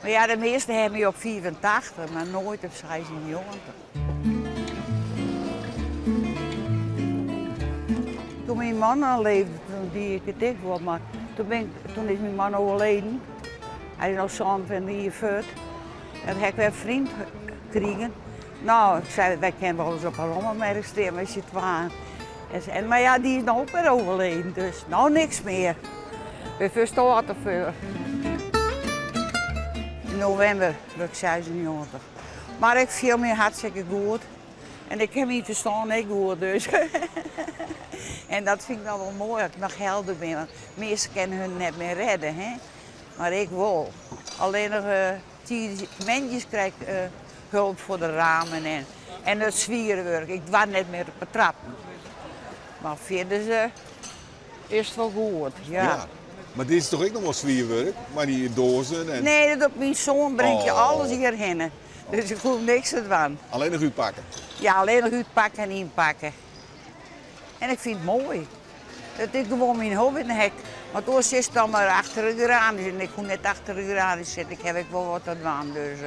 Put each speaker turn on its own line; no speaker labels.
Maar ja, de meesten hebben je op 84, maar nooit op 96. Toen mijn man al leefde, toen die ik het dik was, maar toen is mijn man overleden. Hij is al zo'n van die fut. En dan heb ik weer een vriend gekregen. Nou, ik zei, wij kennen wel eens op een rommelmerk staan met z'n tweeën. Maar ja, die is nou ook weer overleden, dus nou niks meer. We verstaan te veel. In november werd ik 96. Maar ik viel me hartstikke goed. En ik heb niet verstaan, ik goed dus. En dat vind ik dan wel mooi dat ik nog helder ben. Want meesten kunnen hun net meer redden, hè? Maar ik wel. Alleen nog 10 mensen krijgen hulp voor de ramen en het zwierenwerk. Ik doe net meer op de trappen. Maar verder is het wel goed, ja.
Ja. Maar dit is toch ook nog wel zwierwerk? Maar die dozen en...
Nee, dat op mijn zoon brengt je alles hierheen. Dus ik hoef niks te doen.
Alleen nog uitpakken.
Ja, alleen nog uitpakken en inpakken. En ik vind het mooi. Dat is gewoon mijn hobby in de hek. Want toen zit het dan maar achter de garage en ik kon net achter de garage zitten. Ik heb wel wat te doen. Dus,